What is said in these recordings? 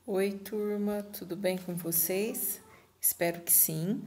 Oi, turma, tudo bem com vocês? Espero que sim.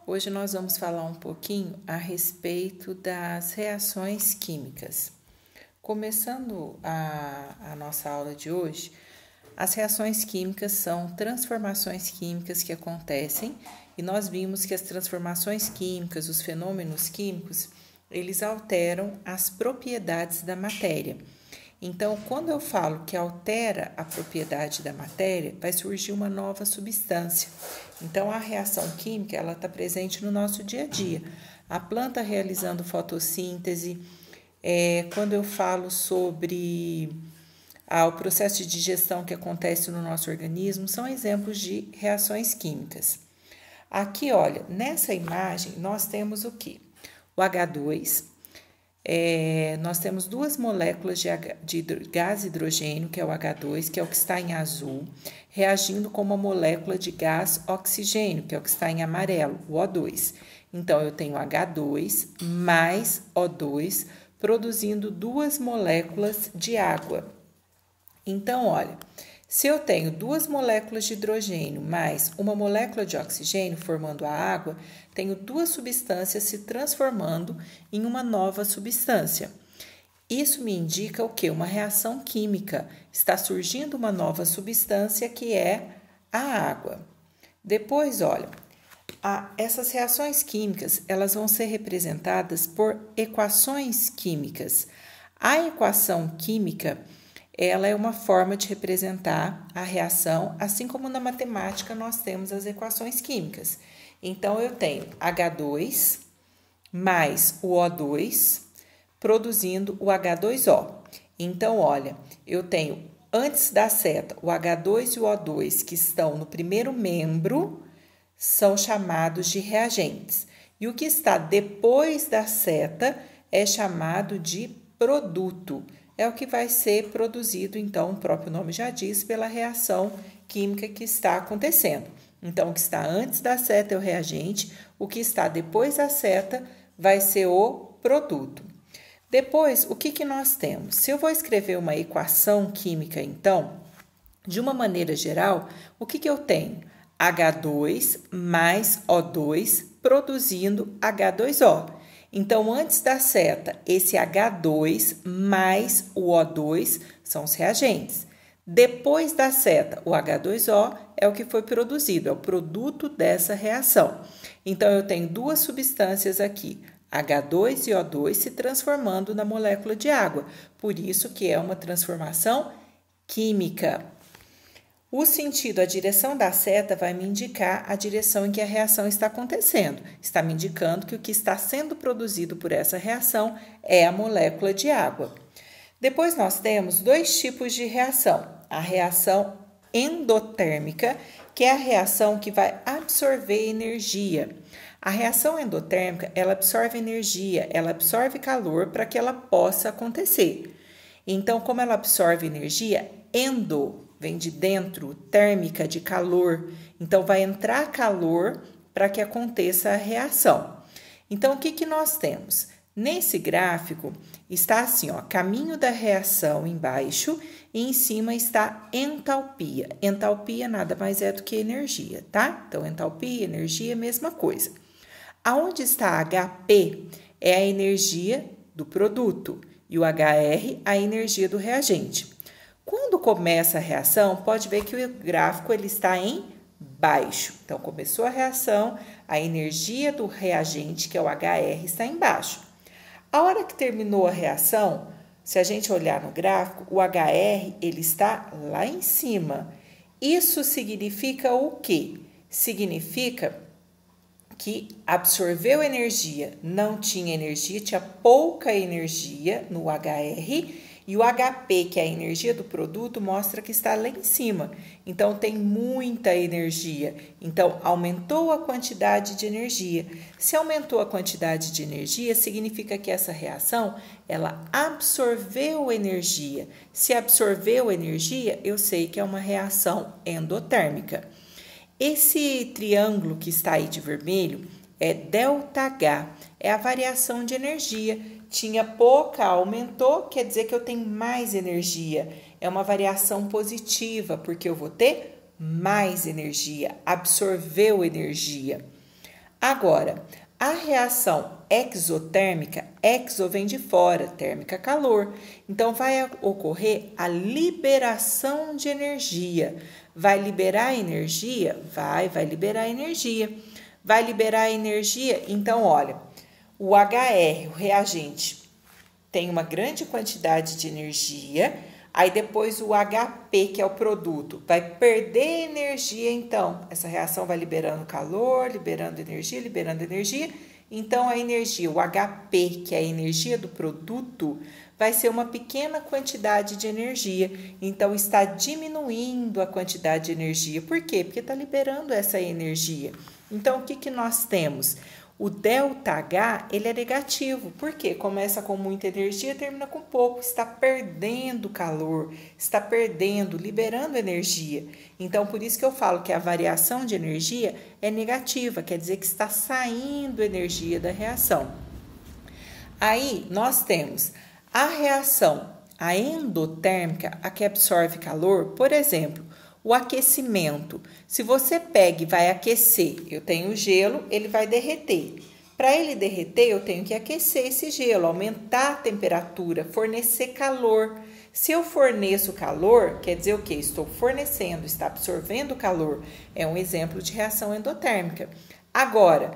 Hoje nós vamos falar um pouquinho a respeito das reações químicas. Começando a nossa aula de hoje, as reações químicas são transformações químicas que acontecem e nós vimos que as transformações químicas, os fenômenos químicos, eles alteram as propriedades da matéria. Então, quando eu falo que altera a propriedade da matéria, vai surgir uma nova substância. Então, a reação química, ela está presente no nosso dia a dia. A planta realizando fotossíntese, quando eu falo sobre o processo de digestão que acontece no nosso organismo, são exemplos de reações químicas. Aqui, olha, nessa imagem, nós temos o quê? O H2, nós temos duas moléculas de gás hidrogênio, que é o H2, que é o que está em azul, reagindo com uma molécula de gás oxigênio, que é o que está em amarelo, o O2. Então, eu tenho H2 mais O2, produzindo duas moléculas de água. Então, olha, se eu tenho duas moléculas de hidrogênio mais uma molécula de oxigênio formando a água, tenho duas substâncias se transformando em uma nova substância. Isso me indica o quê? Uma reação química. Está surgindo uma nova substância que é a água. Depois, olha, essas reações químicas, elas vão ser representadas por equações químicas. A equação química, ela é uma forma de representar a reação, assim como na matemática nós temos as equações químicas. Então, eu tenho H2 mais o O2, produzindo o H2O. Então, olha, eu tenho antes da seta o H2 e o O2 que estão no primeiro membro são chamados de reagentes. E o que está depois da seta é chamado de produto. É o que vai ser produzido, então, o próprio nome já diz, pela reação química que está acontecendo. Então, o que está antes da seta é o reagente, o que está depois da seta vai ser o produto. Depois, o que nós temos? Se eu vou escrever uma equação química, então, de uma maneira geral, o que eu tenho? H2 mais O2 produzindo H2O. Então, antes da seta, esse H2 mais o O2 são os reagentes. Depois da seta, o H2O é o que foi produzido, é o produto dessa reação. Então, eu tenho duas substâncias aqui, H2 e O2 se transformando na molécula de água. Por isso que é uma transformação química. O sentido, a direção da seta vai me indicar a direção em que a reação está acontecendo. Está me indicando que o que está sendo produzido por essa reação é a molécula de água. Depois nós temos dois tipos de reação. A reação endotérmica, que é a reação que vai absorver energia. A reação endotérmica, ela absorve energia, ela absorve calor para que ela possa acontecer. Então, como ela absorve energia, endo vem de dentro, térmica, de calor. Então, vai entrar calor para que aconteça a reação. Então, o que nós temos? Nesse gráfico, está assim, ó, caminho da reação embaixo e em cima está entalpia. Entalpia nada mais é do que energia, tá? Então, entalpia, energia, mesma coisa. Aonde está HP é a energia do produto e o HR a energia do reagente. Quando começa a reação, pode ver que o gráfico ele está em baixo. Então, começou a reação, a energia do reagente, que é o HR, está embaixo. A hora que terminou a reação, se a gente olhar no gráfico, o HR ele está lá em cima. Isso significa o quê? Significa que absorveu energia, não tinha energia, tinha pouca energia no HR, e o HP, que é a energia do produto, mostra que está lá em cima. Então, tem muita energia. Então, aumentou a quantidade de energia. Se aumentou a quantidade de energia, significa que essa reação, ela absorveu energia. Se absorveu energia, eu sei que é uma reação endotérmica. Esse triângulo que está aí de vermelho é ΔH, é a variação de energia. Tinha pouca, aumentou, quer dizer que eu tenho mais energia. É uma variação positiva, porque eu vou ter mais energia, absorveu energia. Agora, a reação exotérmica, exo vem de fora, térmica calor. Então, vai ocorrer a liberação de energia. Vai liberar energia? Vai liberar energia. Vai liberar energia? Então, olha, o HR, o reagente, tem uma grande quantidade de energia, aí depois o HP, que é o produto, vai perder energia, então essa reação vai liberando calor, liberando energia, então a energia, o HP, que é a energia do produto, vai ser uma pequena quantidade de energia, então está diminuindo a quantidade de energia. Por quê? Porque está liberando essa energia. Então, o que nós temos? O ΔH, ele é negativo, porque começa com muita energia e termina com pouco, está perdendo calor, está perdendo, liberando energia. Então, por isso que eu falo que a variação de energia é negativa, quer dizer que está saindo energia da reação. Aí, nós temos a reação, a endotérmica, a que absorve calor, por exemplo, o aquecimento. Se você pega e vai aquecer, eu tenho gelo, ele vai derreter. Para ele derreter, eu tenho que aquecer esse gelo, aumentar a temperatura, fornecer calor. Se eu forneço calor, quer dizer o quê? Estou fornecendo, está absorvendo calor. É um exemplo de reação endotérmica. Agora,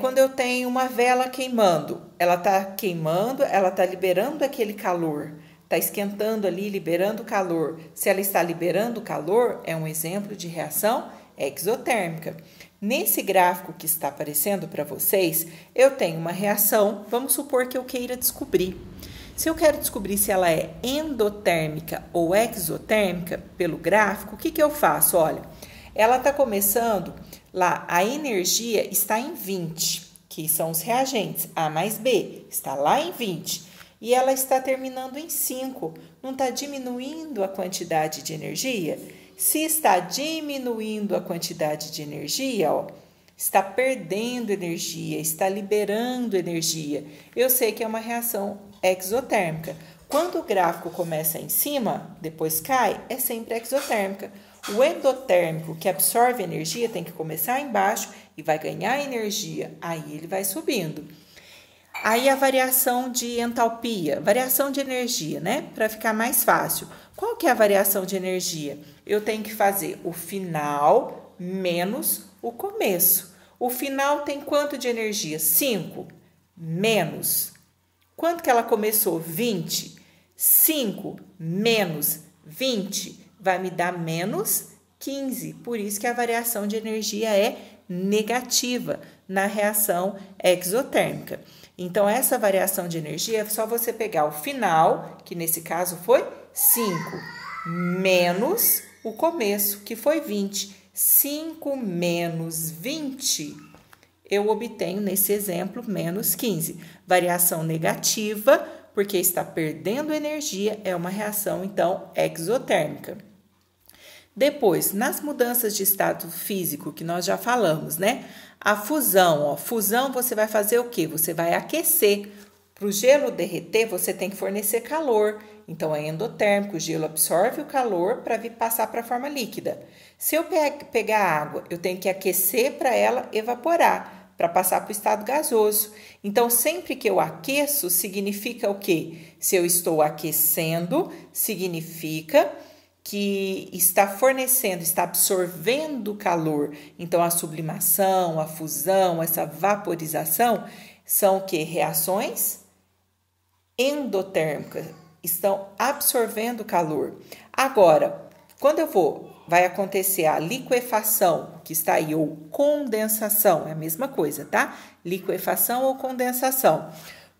quando eu tenho uma vela queimando, ela está queimando, ela está liberando aquele calor. Está esquentando ali, liberando calor. Se ela está liberando calor, é um exemplo de reação exotérmica. Nesse gráfico que está aparecendo para vocês, eu tenho uma reação, vamos supor que eu queira descobrir. Se eu quero descobrir se ela é endotérmica ou exotérmica pelo gráfico, o que eu faço? Olha, ela está começando lá, a energia está em 20, que são os reagentes, A mais B, está lá em 20. E ela está terminando em 5. Não está diminuindo a quantidade de energia? Se está diminuindo a quantidade de energia, ó, está perdendo energia, está liberando energia. Eu sei que é uma reação exotérmica. Quando o gráfico começa em cima, depois cai, é sempre exotérmica. O endotérmico, que absorve energia, tem que começar embaixo e vai ganhar energia. Aí ele vai subindo. Aí a variação de entalpia, variação de energia, né? Para ficar mais fácil. Qual que é a variação de energia? Eu tenho que fazer o final menos o começo. O final tem quanto de energia? 5 menos. Quanto que ela começou? 20. 5 menos 20 vai me dar menos 15. Por isso que a variação de energia é negativa na reação exotérmica. Então, essa variação de energia é só você pegar o final, que nesse caso foi 5, menos o começo, que foi 20. 5 menos 20, eu obtenho nesse exemplo menos 15. Variação negativa, porque está perdendo energia, é uma reação, então, exotérmica. Depois, nas mudanças de estado físico, que nós já falamos, né? A fusão, ó, fusão você vai fazer o quê? Você vai aquecer. Para o gelo derreter, você tem que fornecer calor. Então, é endotérmico, o gelo absorve o calor para vir passar para a forma líquida. Se eu pegar água, eu tenho que aquecer para ela evaporar, para passar para o estado gasoso. Então, sempre que eu aqueço, significa o quê? Se eu estou aquecendo, significa que está fornecendo, está absorvendo calor. Então, a sublimação, a fusão, essa vaporização são o quê? Reações endotérmicas, estão absorvendo calor. Agora, quando vai acontecer a liquefação, que está aí, ou condensação, é a mesma coisa, tá? Liquefação ou condensação.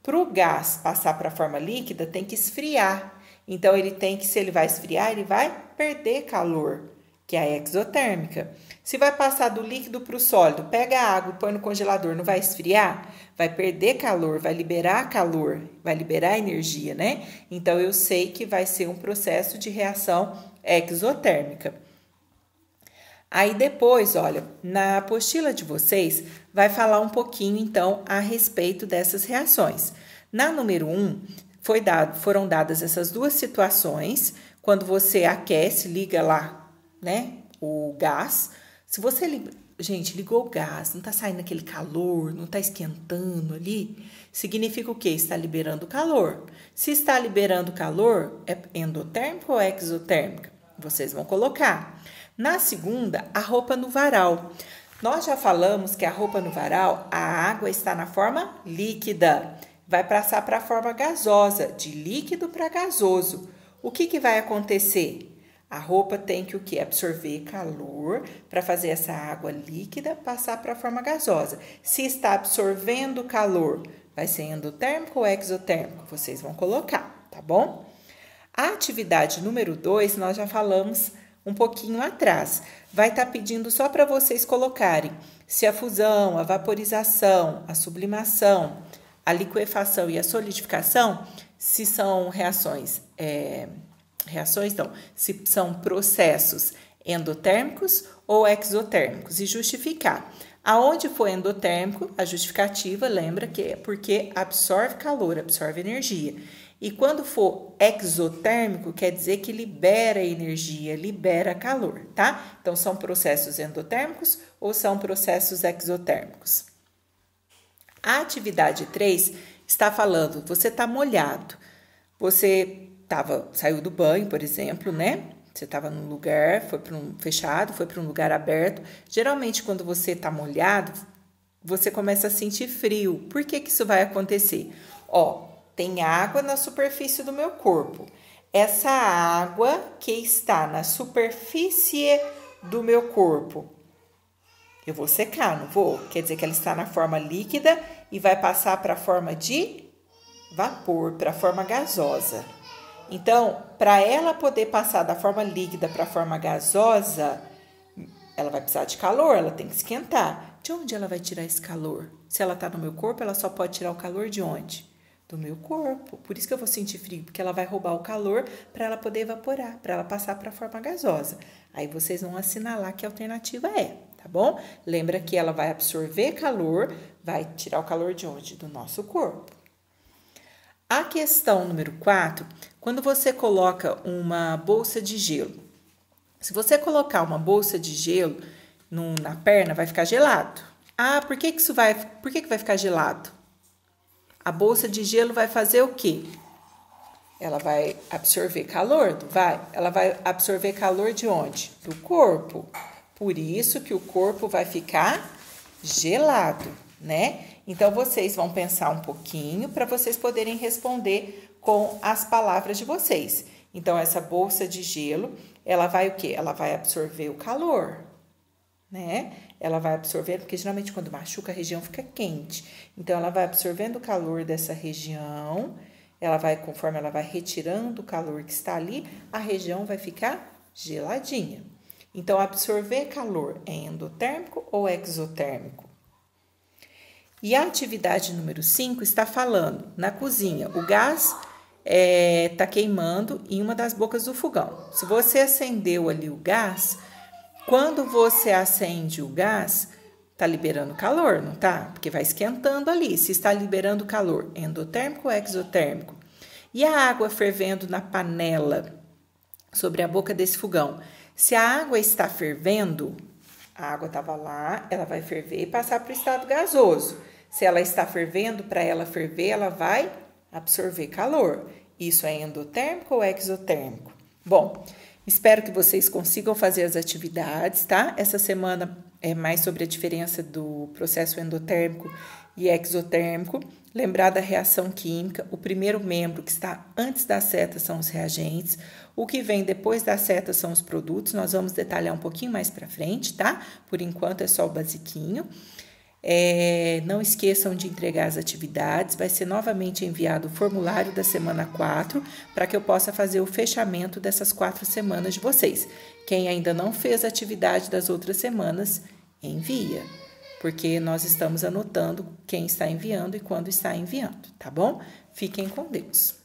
Para o gás passar para a forma líquida, tem que esfriar. Então, se ele vai esfriar, ele vai perder calor, que é a exotérmica. Se vai passar do líquido para o sólido, pega a água e põe no congelador, não vai esfriar? Vai perder calor, vai liberar calor, vai liberar energia, né? Então, eu sei que vai ser um processo de reação exotérmica. Aí depois, olha, na apostila de vocês, vai falar um pouquinho, então, a respeito dessas reações. Na número 1, foram dadas essas duas situações, quando você aquece, liga lá, né, o gás. Se você, gente, ligou o gás, não tá saindo aquele calor, não tá esquentando ali, significa o quê? Está liberando calor. Se está liberando calor, é endotérmica ou exotérmica? Vocês vão colocar. Na segunda, a roupa no varal. Nós já falamos que a roupa no varal, a água está na forma líquida. Vai passar para a forma gasosa, de líquido para gasoso. O que vai acontecer? A roupa tem que o quê? Absorver calor para fazer essa água líquida passar para a forma gasosa. Se está absorvendo calor, vai ser endotérmico ou exotérmico? Vocês vão colocar, tá bom? A atividade número 2, nós já falamos um pouquinho atrás. Vai estar pedindo só para vocês colocarem se a fusão, a vaporização, a sublimação, a liquefação e a solidificação, se são se são processos endotérmicos ou exotérmicos e justificar. Aonde for endotérmico, a justificativa, lembra que é porque absorve calor, absorve energia. E quando for exotérmico, quer dizer que libera energia, libera calor, tá? Então, são processos endotérmicos ou são processos exotérmicos? A atividade 3 está falando, você está molhado, você saiu do banho, por exemplo, né? Você estava num lugar, foi para um fechado, foi para um lugar aberto. Geralmente, quando você está molhado, você começa a sentir frio. Por que isso vai acontecer? Ó, tem água na superfície do meu corpo. Essa água que está na superfície do meu corpo, eu vou secar, não vou? Quer dizer que ela está na forma líquida e vai passar para a forma de vapor, para a forma gasosa. Então, para ela poder passar da forma líquida para a forma gasosa, ela vai precisar de calor, ela tem que esquentar. De onde ela vai tirar esse calor? Se ela está no meu corpo, ela só pode tirar o calor de onde? Do meu corpo. Por isso que eu vou sentir frio, porque ela vai roubar o calor para ela poder evaporar, para ela passar para a forma gasosa. Aí vocês vão assinalar que a alternativa é, tá bom? Lembra que ela vai absorver calor, vai tirar o calor de onde? Do nosso corpo. A questão número 4, quando você coloca uma bolsa de gelo. Se você colocar uma bolsa de gelo na perna, vai ficar gelado. Ah, por que vai ficar gelado? A bolsa de gelo vai fazer o quê? Ela vai absorver calor, não vai? Ela vai absorver calor de onde? Do corpo. Por isso que o corpo vai ficar gelado, né? Então, vocês vão pensar um pouquinho para vocês poderem responder com as palavras de vocês. Então, essa bolsa de gelo, ela vai o quê? Ela vai absorver o calor, né? Ela vai absorver, porque geralmente quando machuca a região fica quente. Então, ela vai absorvendo o calor dessa região, conforme ela vai retirando o calor que está ali, a região vai ficar geladinha. Então, absorver calor é endotérmico ou exotérmico? E a atividade número 5 está falando, na cozinha, o gás está queimando em uma das bocas do fogão. Se você acendeu ali o gás, quando você acende o gás, está liberando calor, não tá? Porque vai esquentando ali. Se está liberando calor, endotérmico ou exotérmico? E a água fervendo na panela sobre a boca desse fogão? Se a água está fervendo, a água estava lá, ela vai ferver e passar para o estado gasoso. Se ela está fervendo, para ela ferver, ela vai absorver calor. Isso é endotérmico ou exotérmico? Bom, espero que vocês consigam fazer as atividades, tá? Essa semana é mais sobre a diferença do processo endotérmico e exotérmico. Lembrar da reação química, o primeiro membro que está antes da seta são os reagentes, o que vem depois da seta são os produtos, nós vamos detalhar um pouquinho mais para frente, tá? Por enquanto é só o basiquinho. Não esqueçam de entregar as atividades, vai ser novamente enviado o formulário da semana 4 para que eu possa fazer o fechamento dessas 4 semanas de vocês. Quem ainda não fez a atividade das outras semanas, envia, porque nós estamos anotando quem está enviando e quando está enviando, tá bom? Fiquem com Deus.